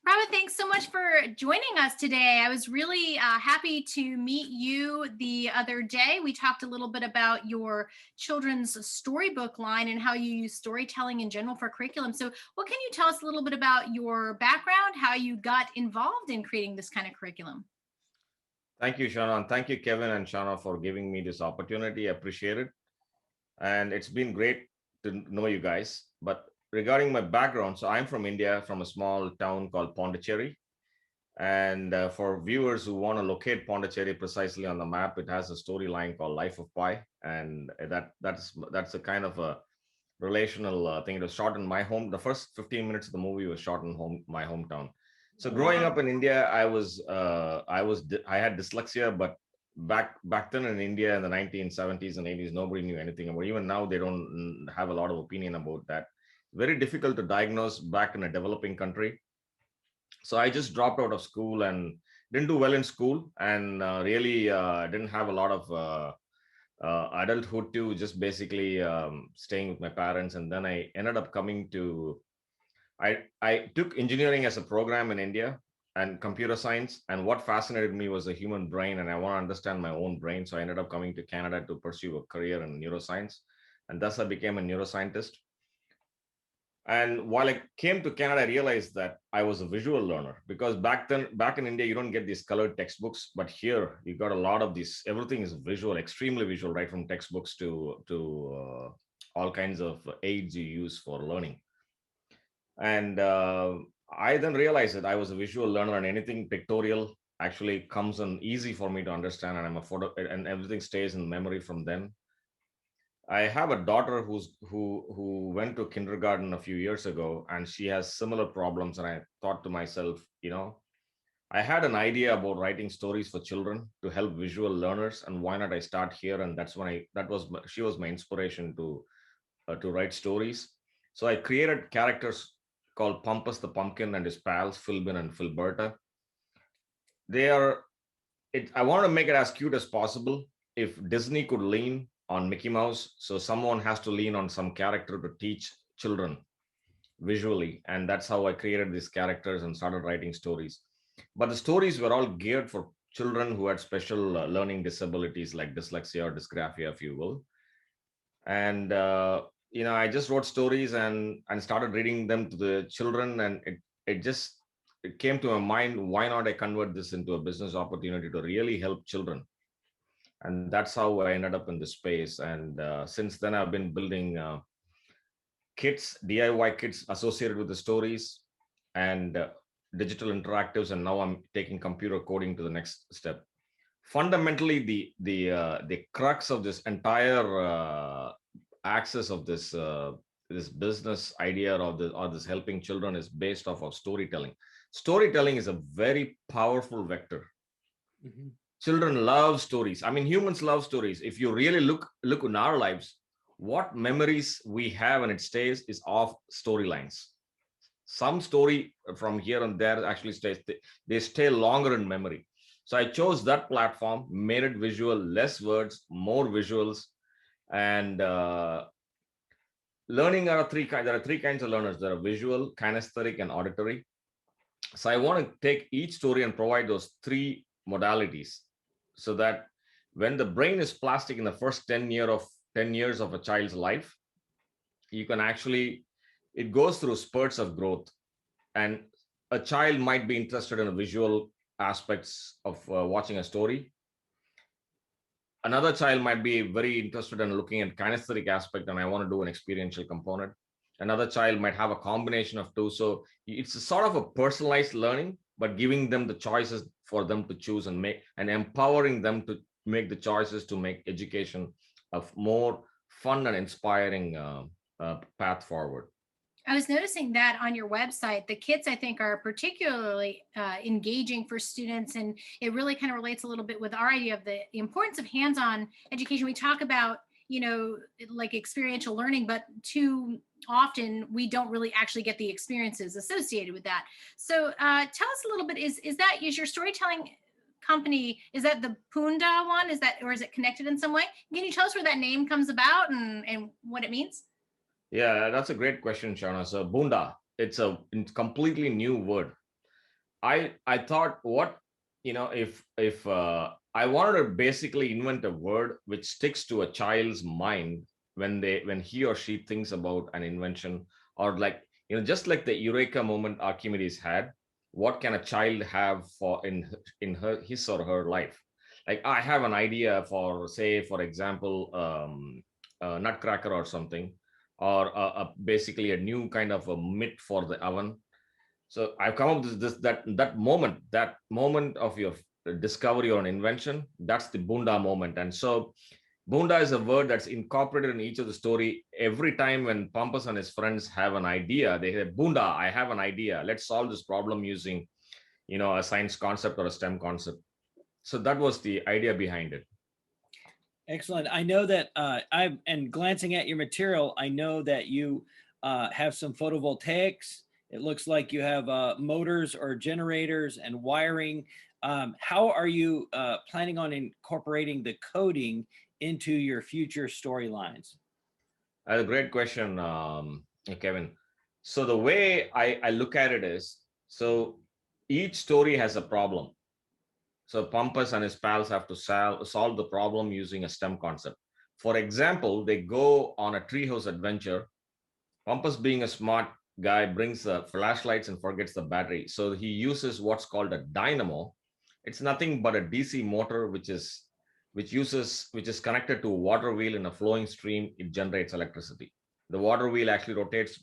Praba, thanks so much for joining us today. I was really happy to meet you the other day. We talked a little bit about your children's storybook line and how you use storytelling in general for curriculum. So, what can you tell us a little bit about your background, how you got involved in creating this kind of curriculum? Thank you, Shauna. And thank you, Kevin and Shauna, for giving me this opportunity. I appreciate it. And it's been great to know you guys. But regarding my background, so I'm from India, from a small town called Pondicherry. And for viewers who want to locate Pondicherry precisely on the map, it has a storyline called Life of Pi. And that's a kind of a relational thing. It was shot in my home. The first 15 minutes of the movie was shot in my hometown. So growing Wow. up in India, I had dyslexia, but back then in India in the 1970s and 80s, nobody knew anything about. Even now, they don't have a lot of opinion about that. Very difficult to diagnose back in a developing country. So I just dropped out of school and didn't do well in school, and really didn't have a lot of adulthood too. Just basically staying with my parents, and then I ended up coming to I took engineering as a program in India and computer science. And what fascinated me was the human brain, and I want to understand my own brain. So I ended up coming to Canada to pursue a career in neuroscience, and thus I became a neuroscientist. And while I came to Canada, I realized that I was a visual learner because back in India, you don't get these colored textbooks, but here you got a lot of these. Everything is visual, extremely visual, right from textbooks to all kinds of aids you use for learning. And I then realized that I was a visual learner, and anything pictorial actually comes in easy for me to understand. And I'm a photo, and everything stays in memory from then. I have a daughter who went to kindergarten a few years ago, and she has similar problems. And I thought to myself, I had an idea about writing stories for children to help visual learners, and why not I start here? And that's when I that was she was my inspiration to write stories. So I created characters called Pumpus the Pumpkin and his pals, Philbin and Filberta. They are I want to make it as cute as possible. If Disney could lean on Mickey Mouse, so someone has to lean on some character to teach children visually. And that's how I created these characters and started writing stories. But the stories were all geared for children who had special learning disabilities like dyslexia or dysgraphia, if you will. And I just wrote stories and started reading them to the children, and it came to my mind, why not I convert this into a business opportunity to really help children? And that's how I ended up in this space. And since then I've been building kits, DIY kits associated with the stories, and digital interactives, and now I'm taking computer coding to the next step. Fundamentally, the crux of this entire axis of this business idea of this helping children is based off of storytelling. Storytelling is a very powerful vector. Mhm. Children love stories. I mean, humans love stories. If you really look in our lives, what memories we have and it stays is of storylines. Some story from here and there actually stays. They stay longer in memory. So I chose that platform, made it visual, less words, more visuals. And learning are three kinds. There are three kinds of learners. There are visual, kinesthetic, and auditory. So I want to take each story and provide those three modalities, so that when the brain is plastic in the first 10 years of a child's life, you can actually, it goes through spurts of growth. And a child might be interested in the visual aspects of watching a story. Another child might be very interested in looking at kinesthetic aspect, and I want to do an experiential component. Another child might have a combination of two. So it's a sort of a personalized learning, but giving them the choices for them to choose and make, and empowering them to make the choices to make education a more fun and inspiring path forward. I was noticing that on your website, the kits I think are particularly engaging for students, and it really kind of relates a little bit with our idea of the importance of hands-on education. We talk about, like experiential learning, but too often we don't really actually get the experiences associated with that. So, tell us a little bit. Is your storytelling company, is that the Boon-dah one? Is that, or is it connected in some way? Can you tell us where that name comes about and what it means? Yeah, that's a great question, Shauna. So Boon-dah, it's a completely new word. I thought, what, if I wanted to basically invent a word which sticks to a child's mind when he or she thinks about an invention, or like, just like the eureka moment Archimedes had. What can a child have for in her his or her life? Like, I have an idea for, say, for example, a nutcracker or something, or basically a new kind of a mitt for the oven. So I've come up with that moment of your discovery or an invention. That's the Boon-dah moment. And so Boon-dah is a word that's incorporated in each of the story. Every time when Pumpus and his friends have an idea, they say, Boon-dah, I have an idea. Let's solve this problem using, a science concept or a STEM concept. So that was the idea behind it. Excellent. I know that and glancing at your material, I know that you have some photovoltaics. It looks like you have motors or generators and wiring. How are you planning on incorporating the coding into your future storylines? That's a great question, Kevin. So the way I look at it is, so each story has a problem. So Pumpus and his pals have to solve the problem using a STEM concept. For example, they go on a treehouse adventure. Pumpus, being a smart guy, brings the flashlights and forgets the battery. So he uses what's called a dynamo. It's nothing but a DC motor, which is connected to a water wheel in a flowing stream. It generates electricity. The water wheel actually rotates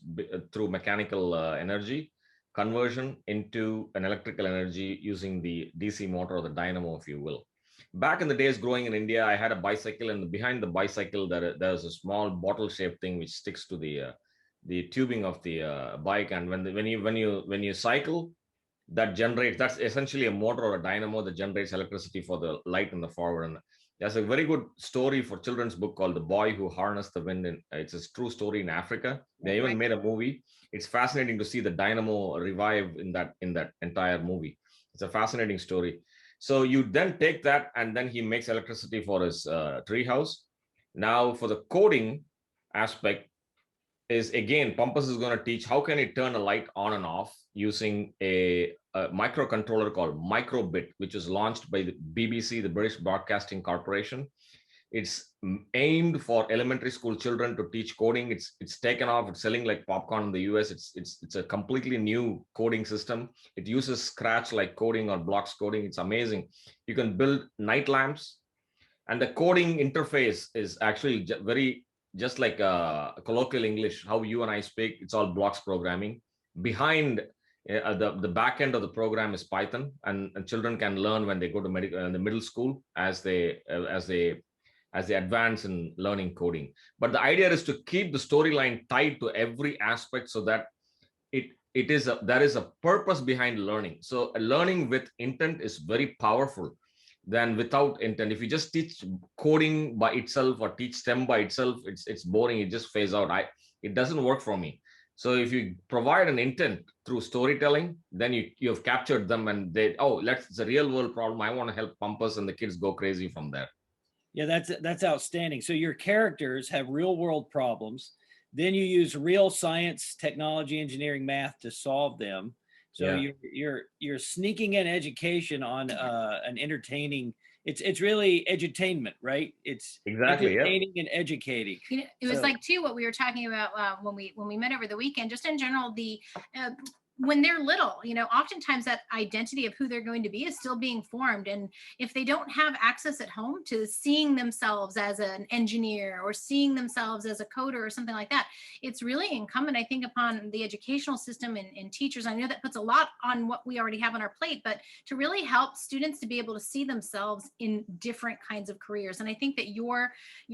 through mechanical energy conversion into an electrical energy using the DC motor, or the dynamo, if you will. Back in the days growing in India, I had a bicycle, and behind the bicycle there's a small bottle-shaped thing which sticks to the tubing of the bike. And when you cycle, that's essentially a motor or a dynamo that generates electricity for the light in the forward. And there's a very good story for children's book called The Boy Who Harnessed the Wind. It's a true story in Africa. They even made a movie. It's fascinating to see the dynamo revive in that entire movie. It's a fascinating story. So you then take that, and then he makes electricity for his treehouse. Now, for the coding aspect, is, again, Pumpus is going to teach how can he turn a light on and off using a microcontroller called Microbit, which was launched by the BBC, the British Broadcasting Corporation. It's aimed for elementary school children to teach coding. It's taken off. It's selling like popcorn in the US. It's a completely new coding system. It uses Scratch like coding or blocks coding. It's amazing. You can build night lamps, and the coding interface is actually very just like colloquial English, how you and I speak. It's all blocks programming. Behind the back end of the program is Python, and children can learn when they go to the middle school as they advance in learning coding. But the idea is to keep the storyline tied to every aspect, so that there is a purpose behind learning. So learning with intent is very powerful than without intent. If you just teach coding by itself or teach STEM by itself, it's boring. It just phase out. It doesn't work for me. So if you provide an intent through storytelling, then you have captured them, and it's a real world problem. I want to help Pumpus, and the kids go crazy from there. Yeah, that's outstanding. So your characters have real world problems. Then you use real science, technology, engineering, math to solve them. So you're sneaking in education on an entertaining. It's really edutainment, right? It's exactly entertaining and educating. It was like too what we were talking about when we met over the weekend. Just in general, when they're little, oftentimes that identity of who they're going to be is still being formed. And if they don't have access at home to seeing themselves as an engineer or seeing themselves as a coder or something like that, it's really incumbent, I think, upon the educational system and teachers. I know that puts a lot on what we already have on our plate, but to really help students to be able to see themselves in different kinds of careers. And I think that your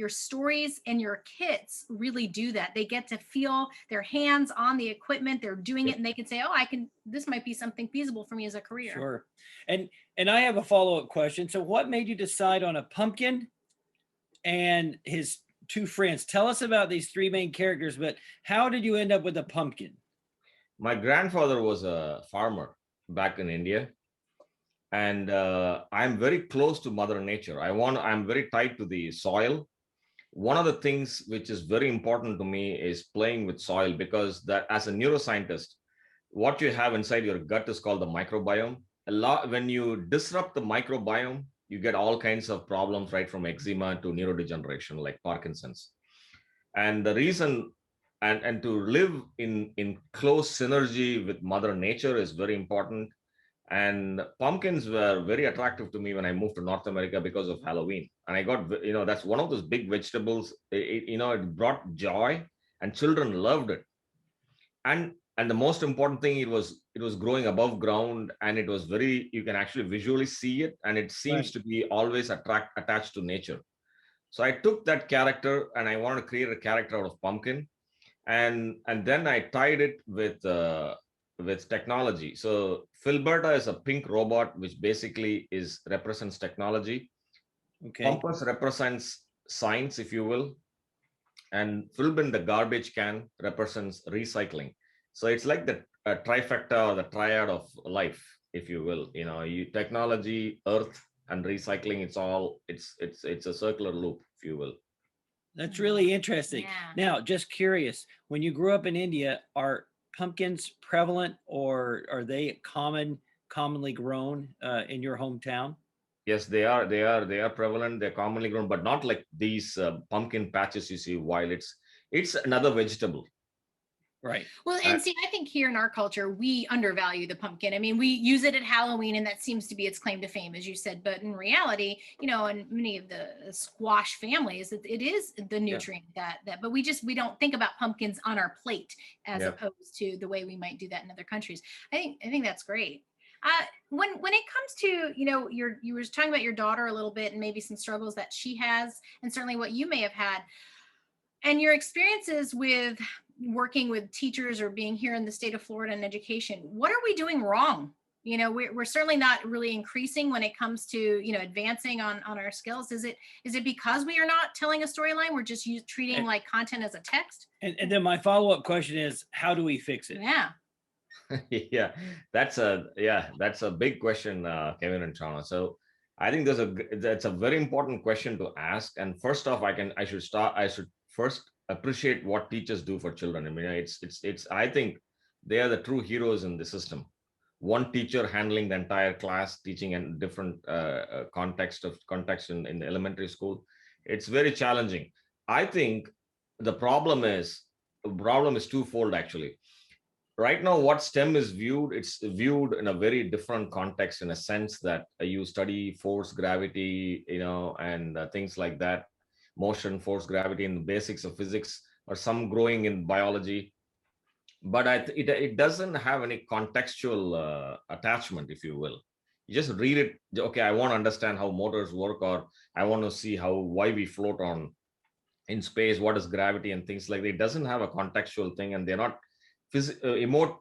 stories and your kits really do that. They get to feel their hands on the equipment, they're doing it, and they can say, oh, this might be something feasible for me as a career. Sure. And I have a follow-up question. So what made you decide on a pumpkin and his two friends? Tell us about these three main characters, but how did you end up with a pumpkin? My grandfather was a farmer back in India, and I'm very close to Mother Nature. I'm very tied to the soil. One of the things which is very important to me is playing with soil, because that, as a neuroscientist, what you have inside your gut is called the microbiome. A lot, when you disrupt the microbiome, you get all kinds of problems, right, from eczema to neurodegeneration like Parkinson's. And the reason, and to live in close synergy with Mother Nature is very important. And pumpkins were very attractive to me when I moved to North America because of Halloween. And I got, that's one of those big vegetables. It brought joy, and children loved it. And the most important thing, it was growing above ground, and it was very, you can actually visually see it, and it seems Right. to be always attached to nature. So I took that character and I wanted to create a character out of pumpkin, and then I tied it with technology. So Filberta is a pink robot, which basically represents technology. Okay. Pumpus represents science, if you will, and Filbin, the garbage can, represents recycling. So it's like the trifecta or the triad of life, if you will. Technology, earth, and recycling. It's a circular loop, if you will. That's really interesting. Yeah. Now, just curious, when you grew up in India, are pumpkins prevalent, or are they commonly grown in your hometown? Yes, they are. They are prevalent. They're commonly grown, but not like these pumpkin patches you see wild. It's another vegetable. Right. Well, and see, I think here in our culture, we undervalue the pumpkin. I mean, we use it at Halloween, and that seems to be its claim to fame, as you said. But in reality, in many of the squash families, it is the nutrient but we don't think about pumpkins on our plate as opposed to the way we might do that in other countries. I think that's great. When it comes to, you were talking about your daughter a little bit and maybe some struggles that she has, and certainly what you may have had, and your experiences with working with teachers or being here in the state of Florida in education, what are we doing wrong? We're certainly not really increasing when it comes to, advancing on our skills. Is it because we are not telling a storyline? We're just treating like content as a text? And then my follow-up question is, how do we fix it? Yeah. Yeah, that's a big question, Kevin and Chana. So I think that's a very important question to ask. And first off, I should first appreciate what teachers do for children. I mean, I think they are the true heroes in the system. One teacher handling the entire class, teaching in different context in the elementary school. It's very challenging. I think the problem is twofold, actually. Right now, what STEM is viewed, it's viewed in a very different context, in a sense that you study force, gravity, and things like that, motion, force, gravity, and the basics of physics, or some growing in biology. But it doesn't have any contextual attachment, if you will. You just read it. Okay, I want to understand how motors work, or I want to see why we float in space, what is gravity, and things like that. It doesn't have a contextual thing, and they're not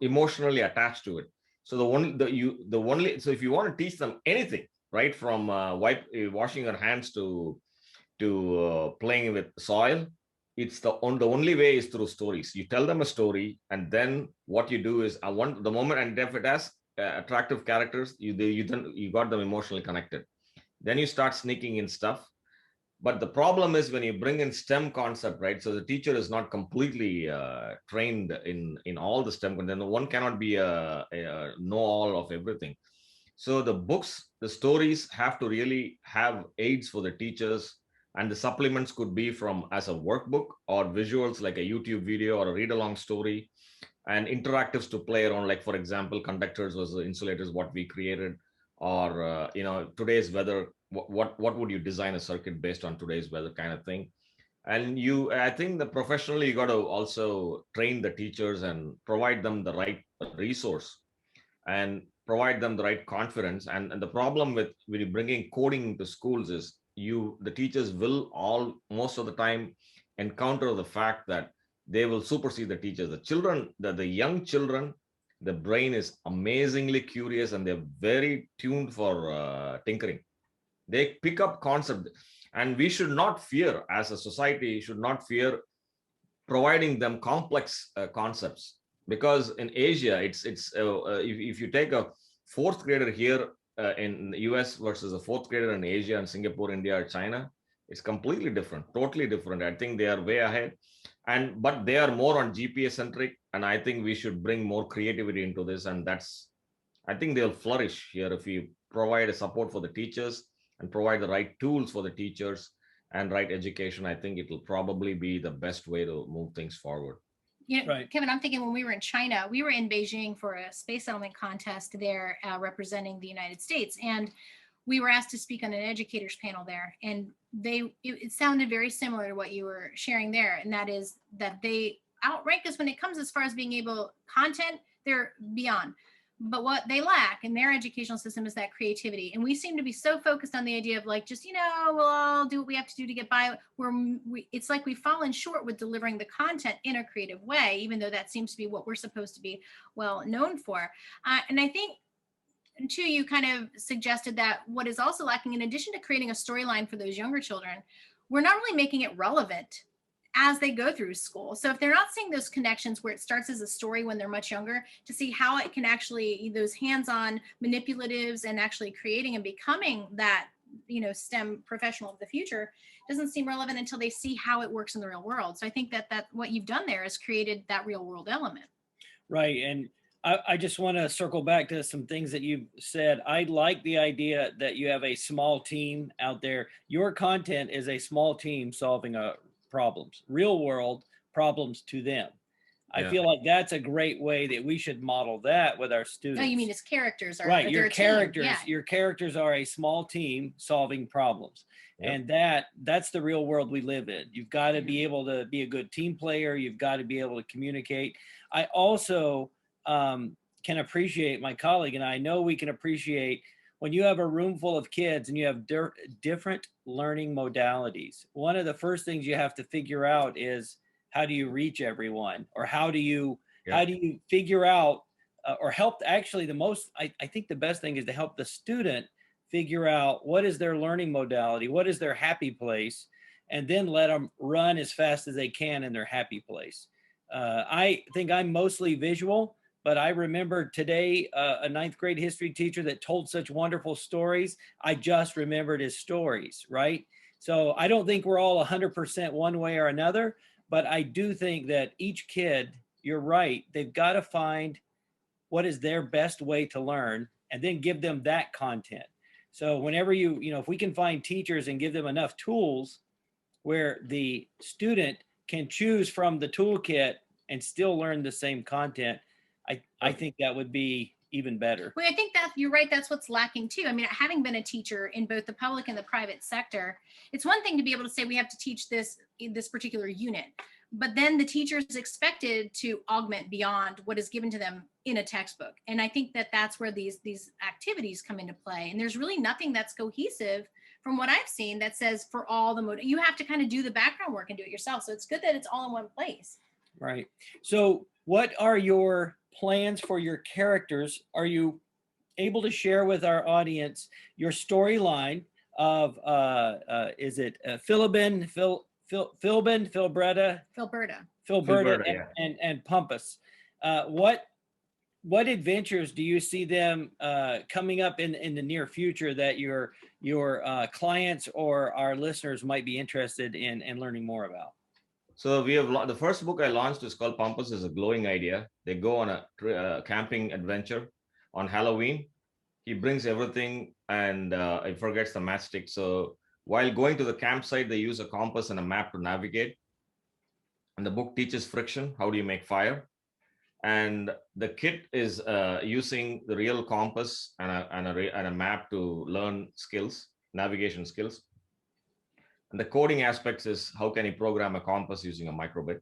emotionally attached to it. So so if you want to teach them anything, right, from washing your hands to playing with soil, it's the only way is through stories. You tell them a story, and then what you do is, I want the moment, and if it has attractive characters, you got them emotionally connected. Then you start sneaking in stuff. But the problem is when you bring in STEM concept, right? So the teacher is not completely trained in all the STEM, and then one cannot be a know all of everything. So the books, the stories have to really have aids for the teachers, and the supplements could be from as a workbook, or visuals like a YouTube video or a read along story, and interactives to play around. Like, for example, conductors versus insulators, what we created, or today's weather. What would you design a circuit based on today's weather, kind of thing. And I think that professionally, you got to also train the teachers and provide them the right resource, and provide them the right confidence. And the problem with when you bringing coding to schools is, the teachers will most of the time encounter the fact that they will supersede the teachers. The young children, the brain is amazingly curious, and they're very tuned for tinkering. They pick up concept, and we should not fear, as a society should not fear providing them complex concepts. Because in Asia, if you take a fourth grader here in the US versus a fourth grader in Asia and Singapore, India, or China, it's completely different, totally different. I think they are way ahead. but they are more on GPS centric, and I think we should bring more creativity into this, and I think they'll flourish here if we provide a support for the teachers and provide the right tools for the teachers and right education. I think it will probably be the best way to move things forward. You know, right. Kevin, I'm thinking when we were in China, we were in Beijing for a space settlement contest there representing the United States. And we were asked to speak on an educators panel there. And it sounded very similar to what you were sharing there. And that is that they outrank us when it comes as far as being able content, they're beyond. But what they lack in their educational system is that creativity. And we seem to be so focused on the idea of like, just, we'll all do what we have to do to get by. It's like we've fallen short with delivering the content in a creative way, even though that seems to be what we're supposed to be well known for. And I think, too, you kind of suggested that what is also lacking, in addition to creating a storyline for those younger children, we're not really making it relevant as they go through school. So if they're not seeing those connections where it starts as a story when they're much younger, to see how it can actually, those hands-on manipulatives and actually creating and becoming that, STEM professional of the future, doesn't seem relevant until they see how it works in the real world. So I think that what you've done there is created that real world element. Right. And I just want to circle back to some things that you've said. I like the idea that you have a small team out there. Your content is a small team solving problems, real world problems to them. Yeah. I feel like that's a great way that we should model that with our students. No, you mean as characters are right. Your characters are a small team solving problems. Yep. And that's the real world we live in. You've got to be able to be a good team player. You've got to be able to communicate. I also can appreciate my colleague, and I know we can appreciate when you have a room full of kids and you have different learning modalities. One of the first things you have to figure out is how do you reach everyone, or how do you figure out or help? Actually, I think the best thing is to help the student figure out what is their learning modality, what is their happy place, and then let them run as fast as they can in their happy place. I think I'm mostly visual, but I remember today a ninth grade history teacher that told such wonderful stories. I just remembered his stories, right? So I don't think we're all 100% one way or another, but I do think that each kid, you're right, they've got to find what is their best way to learn and then give them that content. So whenever if we can find teachers and give them enough tools where the student can choose from the toolkit and still learn the same content, I think that would be even better. Well, I think that you're right. That's what's lacking too. I mean, having been a teacher in both the public and the private sector, it's one thing to be able to say we have to teach this particular unit, but then the teacher is expected to augment beyond what is given to them in a textbook. And I think that that's where these activities come into play. And there's really nothing that's cohesive from what I've seen that says for all the you have to kind of do the background work and do it yourself. So it's good that it's all in one place. Right. So what are your plans for your characters? Are you able to share with our audience your storyline of is it Philbin, Philberta, and Pumpus? What adventures do you see them coming up in the near future that your clients or our listeners might be interested in learning more about? So we have the first book I launched is called Pumpus is a Glowing Idea. They go on a camping adventure on Halloween. He brings everything and he forgets the matchstick. So while going to the campsite, they use a compass and a map to navigate. And the book teaches friction. How do you make fire? And the kit is using the real compass and a map to learn skills, navigation skills. And the coding aspects is how can you program a compass using a microbit.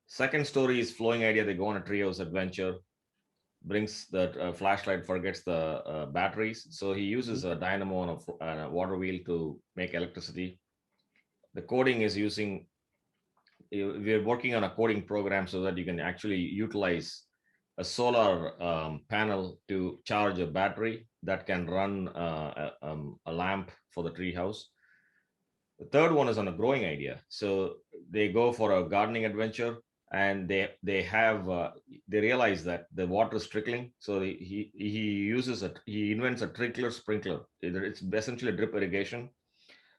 Second story is Flowing Idea. They go on a treehouse adventure, brings the flashlight, forgets the batteries. So he uses a dynamo and a water wheel to make electricity. The coding is we're working on a coding program so that you can actually utilize a solar panel to charge a battery that can run a lamp for the treehouse. The third one is on a growing idea. So they go for a gardening adventure and they realize that the water is trickling. So he invents a trickler sprinkler. It's essentially drip irrigation.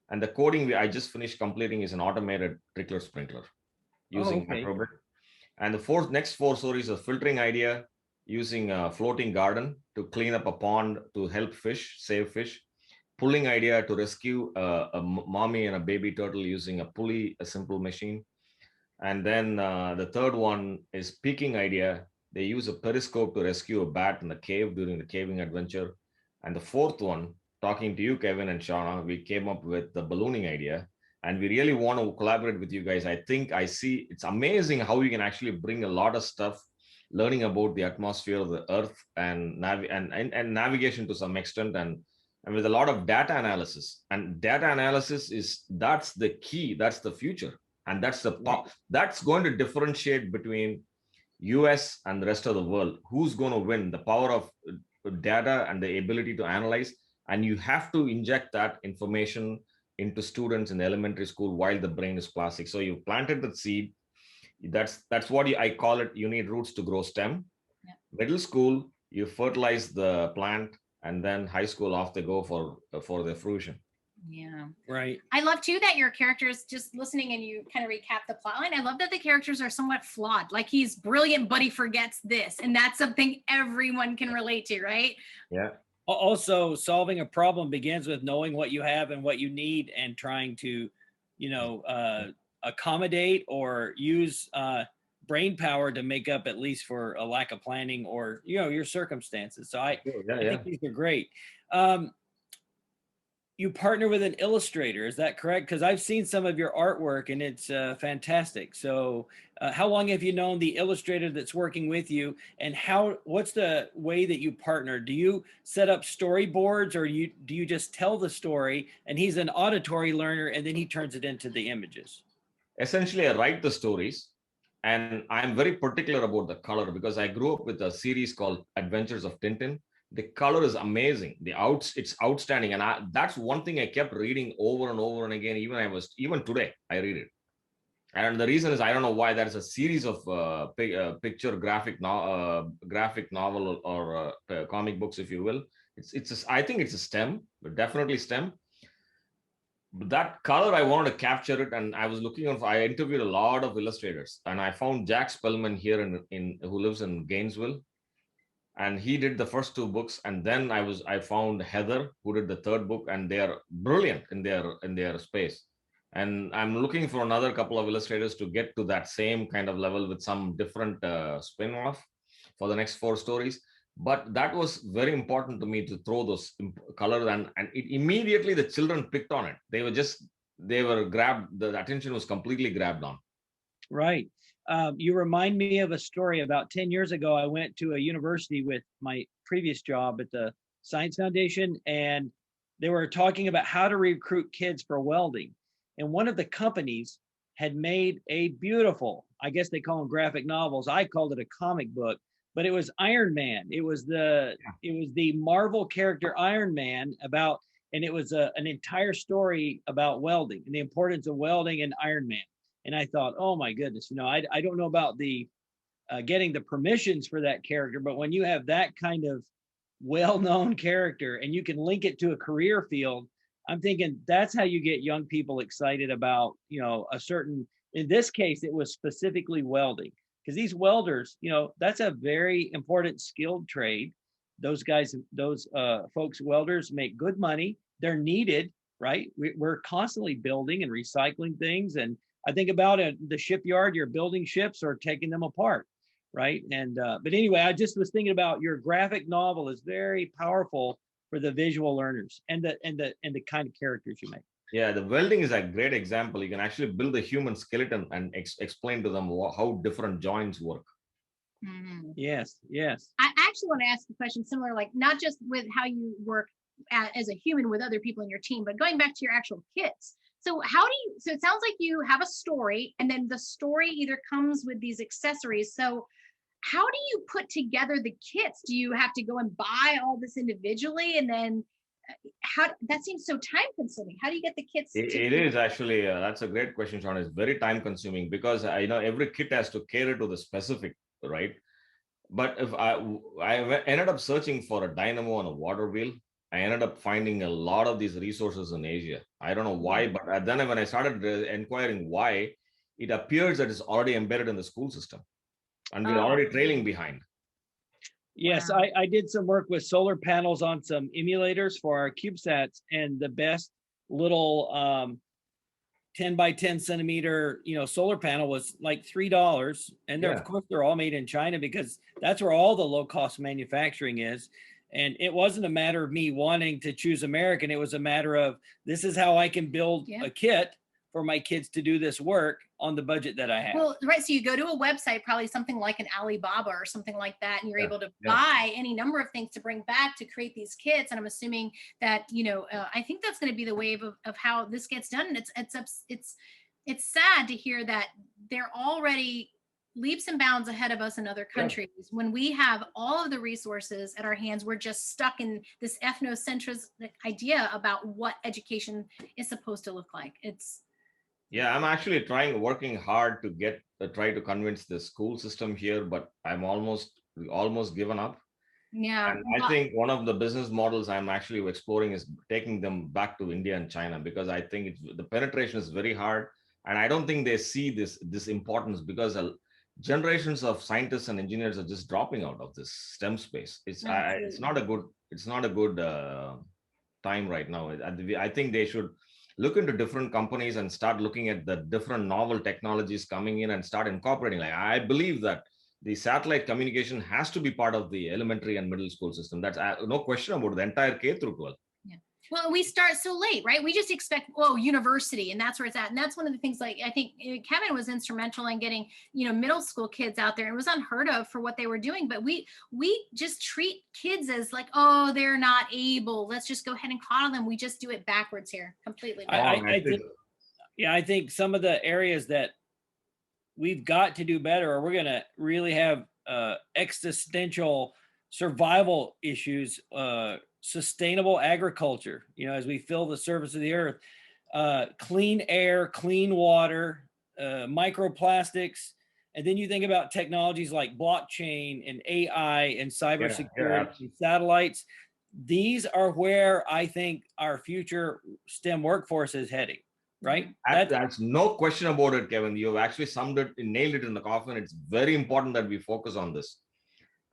And the coding I just finished completing is an automated trickler sprinkler. using okay. microbit. And the next four stories are filtering idea using a floating garden to clean up a pond to help save fish. Pulling idea to rescue a mommy and a baby turtle using a pulley, a simple machine. And then the third one is peaking idea. They use a periscope to rescue a bat in the cave during the caving adventure. And the fourth one, talking to you, Kevin and Shauna, we came up with the ballooning idea. And we really want to collaborate with you guys. I think I see it's amazing how you can actually bring a lot of stuff, learning about the atmosphere of the Earth and navigation to some extent, and with a lot of data analysis. And data analysis that's the key, that's the future, and that's going to differentiate between US and the rest of the world. Who's going to win? The power of data and the ability to analyze. And you have to inject that information into students in elementary school while the brain is plastic. So you planted the seed. That's what I call it. You need roots to grow stem. Yeah. Middle school, you fertilize the plant, and then high school off they go for the fruition. Yeah. Right. I love too that your characters, just listening and you kind of recap the plot line. I love that the characters are somewhat flawed. Like, he's brilliant, but he forgets this. And that's something everyone can relate to, right? Yeah. Also, solving a problem begins with knowing what you have and what you need and trying to, accommodate or use brain power to make up at least for a lack of planning or, your circumstances. So I think these are great. You partner with an illustrator, is that correct? Because I've seen some of your artwork and it's fantastic. So how long have you known the illustrator that's working with you, and what's the way that you partner? Do you set up storyboards, or do you just tell the story and he's an auditory learner and then he turns it into the images? Essentially, I write the stories, and I'm very particular about the color because I grew up with a series called Adventures of Tintin. The color is amazing. It's outstanding, and that's one thing I kept reading over and over and again. Even today I read it, and the reason is I don't know why. There's a series of picture graphic novel or comic books, if you will. I think it's a STEM, but definitely STEM. But that color, I wanted to capture it, and I interviewed a lot of illustrators, and I found Jack Spellman here in who lives in Gainesville, and he did the first two books, and then I found Heather, who did the third book, and they are brilliant in their space. And I'm looking for another couple of illustrators to get to that same kind of level with some different spin-off for the next four stories. But that was very important to me to throw those colors, and immediately the children picked on it. They were grabbed. The attention was completely grabbed on. Right. You remind me of a story. About 10 years ago, I went to a university with my previous job at the Science Foundation, and they were talking about how to recruit kids for welding. And one of the companies had made a beautiful, I guess they call them graphic novels. I called it a comic book, but it was Iron Man. It was the Marvel character Iron Man and it was an entire story about welding and the importance of welding and Iron Man. And I thought, oh my goodness, I don't know about the getting the permissions for that character, but when you have that kind of well-known character and you can link it to a career field, I'm thinking that's how you get young people excited about, a certain, in this case, it was specifically welding, because these welders, that's a very important skilled trade. Those guys, those folks, welders, make good money. They're needed, right? We're constantly building and recycling things. And I think about the shipyard, you're building ships or taking them apart, right? And but anyway, I just was thinking about your graphic novel is very powerful for the visual learners and the kind of characters you make. Yeah, the welding is a great example. You can actually build a human skeleton and explain to them how different joints work. Mm-hmm. Yes. I actually want to ask a question similar, like not just with how you work as a human with other people in your team, but going back to your actual kids. So so it sounds like you have a story, and then the story either comes with these accessories. So how do you put together the kits? Do you have to go and buy all this individually? And then that seems so time consuming. How do you get the kits? It is actually, that's a great question, Sean. It's very time consuming because every kit has to cater to the specific, right? But if I ended up searching for a dynamo and a water wheel, I ended up finding a lot of these resources in Asia. I don't know why, but then when I started inquiring why, it appears that it's already embedded in the school system, and we're Oh, already trailing behind. Yes, wow. I did some work with solar panels on some emulators for our CubeSats, and the best little 10 by 10 centimeter, solar panel was like $3. And they're, Yeah. of course, they're all made in China because that's where all the low cost manufacturing is. And it wasn't a matter of me wanting to choose American. It was a matter of this is how I can build a kit for my kids to do this work on the budget that I have. Well, right. So you go to a website, probably something like an Alibaba or something like that, and you're able to buy any number of things to bring back to create these kits. And I'm assuming that, I think that's going to be the wave of how this gets done. And it's sad to hear that they're already leaps and bounds ahead of us in other countries. When we have all of the resources at our hands, we're just stuck in this ethnocentric idea about what education is supposed to look like. Yeah, I'm actually working hard to try to convince the school system here, but I'm almost given up. Yeah. And I think one of the business models I'm actually exploring is taking them back to India and China, because I think the penetration is very hard. And I don't think they see this importance, because generations of scientists and engineers are just dropping out of this STEM space. It's not a good time right now. I think they should look into different companies and start looking at the different novel technologies coming in and start incorporating. Like, I believe that the satellite communication has to be part of the elementary and middle school system. That's no question about the entire K through 12. Yeah. Well, we start so late, right? We just expect, university, and that's where it's at. And that's one of the things, like, I think Kevin was instrumental in getting, middle school kids out there. It was unheard of for what they were doing, but we just treat kids as like, oh, they're not able. Let's just go ahead and coddle them. We just do it backwards here, completely. I think some of the areas that we've got to do better, or we're going to really have existential survival issues, sustainable agriculture, as we fill the surface of the earth, clean air, clean water, microplastics. And then you think about technologies like blockchain and AI and cybersecurity and satellites. These are where I think our future STEM workforce is heading. Right? That's no question about it, Kevin. You've actually nailed it in the coffin. It's very important that we focus on this.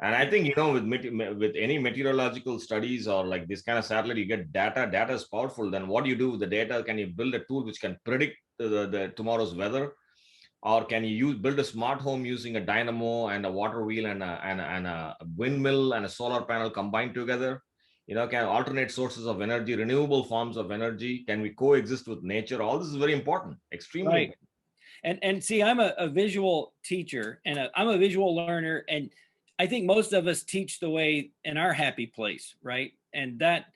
And I think, with any meteorological studies or like this kind of satellite, you get data. Data is powerful. Then what do you do with the data? Can you build a tool which can predict the tomorrow's weather? Or can you build a smart home using a dynamo and a water wheel and a windmill and a solar panel combined together? Can alternate sources of energy, renewable forms of energy? Can we coexist with nature? All this is very important, extremely important. And see, I'm a visual teacher, and I'm a visual learner, and I think most of us teach the way in our happy place, right? And that,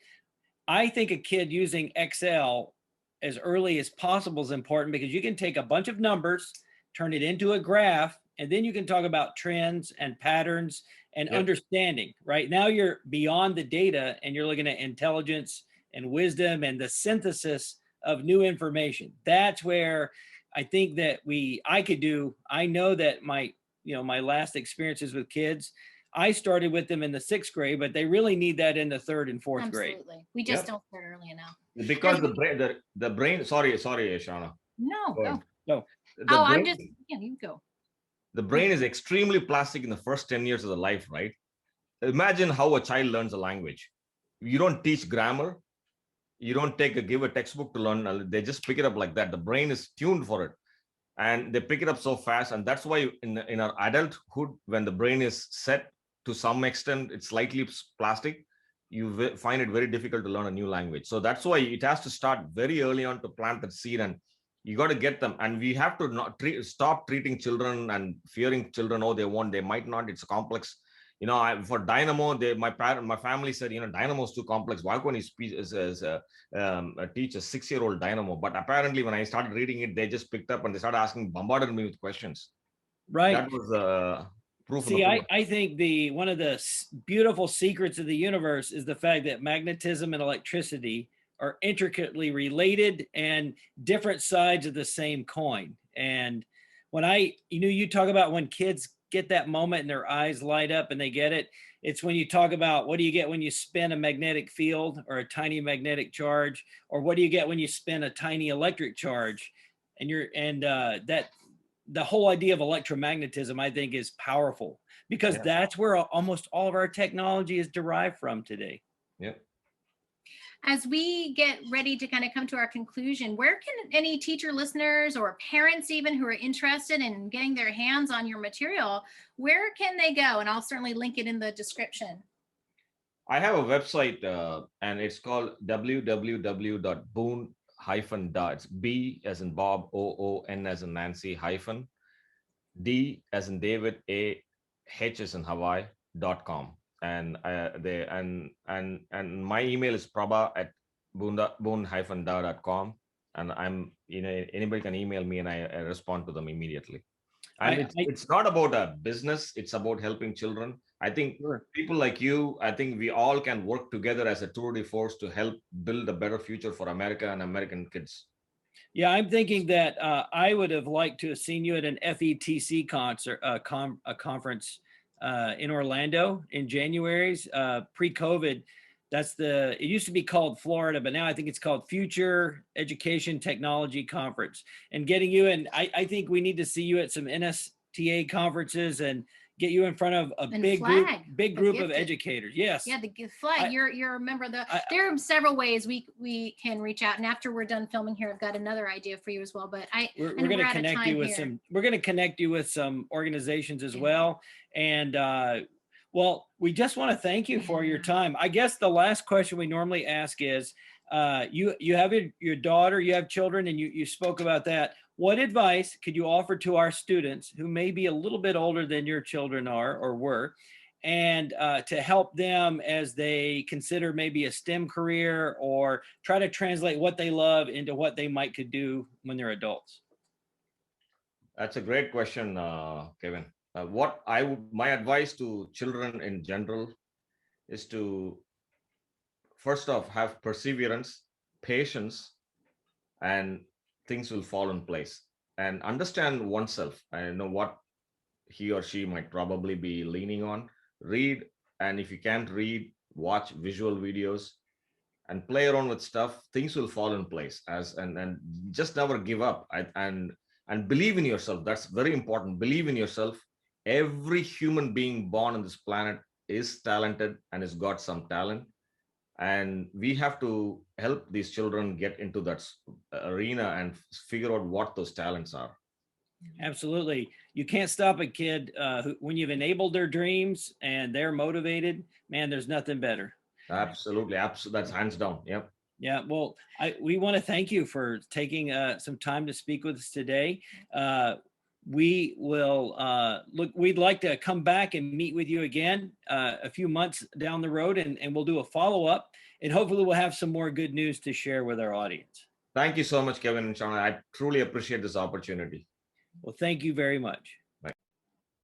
I think a kid using Excel as early as possible is important, because you can take a bunch of numbers, turn it into a graph, and then you can talk about trends and patterns and understanding. Right now you're beyond the data and you're looking at intelligence and wisdom and the synthesis of new information. That's where I think that I know that my last experiences with kids, I started with them in the 6th grade, but they really need that in the 3rd and 4th grade. Absolutely. We just don't start early enough. Because the brain, sorry, Shana. No, go. No. You go. The brain is extremely plastic in the first 10 years of the life, right? Imagine how a child learns a language. You don't teach grammar. You don't give a textbook to learn. They just pick it up like that. The brain is tuned for it. And they pick it up so fast. And that's why in our adulthood, when the brain is set to some extent, it's slightly plastic, you find it very difficult to learn a new language. So that's why it has to start very early on to plant that seed, and you got to get them. And we have to stop treating children and fearing children. Oh, they might not. It's a complex. For dynamo, my family said, dynamo is too complex. Why can't you teach a 6-year-old dynamo? But apparently, when I started reading it, they just picked up and they started bombarding me with questions. Right. That was proof. See, I think one of the beautiful secrets of the universe is the fact that magnetism and electricity are intricately related and different sides of the same coin. And when you talk about when kids get that moment and their eyes light up and they get it, it's when you talk about what do you get when you spin a magnetic field or a tiny magnetic charge, or what do you get when you spin a tiny electric charge, and that the whole idea of electromagnetism, I think, is powerful, because Yeah. that's where almost all of our technology is derived from today. Yeah. As we get ready to kind of come to our conclusion, where can any teacher listeners or parents even who are interested in getting their hands on your material, where can they go? And I'll certainly link it in the description. I have a website and it's called www.boon-dah. It's B as in Bob, OON as in Nancy, hyphen, D as in David, H as in Hawaii.com. And and my email is praba at boon-dah.com. And anybody can email me and I respond to them immediately. And it's not about a business, it's about helping children. I think people like you, I think we all can work together as a tour de force to help build a better future for America and American kids. Yeah, I'm thinking that I would have liked to have seen you at an FETC concert, a conference in Orlando in January's pre-COVID. It used to be called Florida, but now I think it's called Future Education Technology Conference. And getting you in, I think we need to see you at some NSTA conferences and get you in front of a big group of educators. Yes. Yeah, the flag. You're a member of the. There are several ways we can reach out, and after we're done filming here, I've got another idea for you as well. But we're going to connect you with some. We're going to connect you with some organizations as well, and well, we just want to thank you for your time. I guess the last question we normally ask is, you have your daughter, you have children, and you spoke about that. What advice could you offer to our students who may be a little bit older than your children are or were, and to help them as they consider maybe a STEM career or try to translate what they love into what they could do when they're adults? That's a great question, Kevin. My advice to children in general is to first off have perseverance, patience, and things will fall in place, and understand oneself and know what he or she might probably be leaning on. Read, and if you can't read, watch visual videos and play around with stuff. Things will fall in place, and just never give up. And believe in yourself. That's very important. Believe in yourself. Every human being born on this planet is talented and has got some talent, and we have to help these children get into that arena and figure out what those talents are. Absolutely. You can't stop a kid when you've enabled their dreams and they're motivated. Man, there's nothing better. Absolutely. That's hands down. Yep. Yeah. Well, we want to thank you for taking some time to speak with us today. We will we'd like to come back and meet with you again a few months down the road, and we'll do a follow-up, and hopefully we'll have some more good news to share with our audience. Thank you so much, Kevin and Shauna. I truly appreciate this opportunity. Well, thank you very much.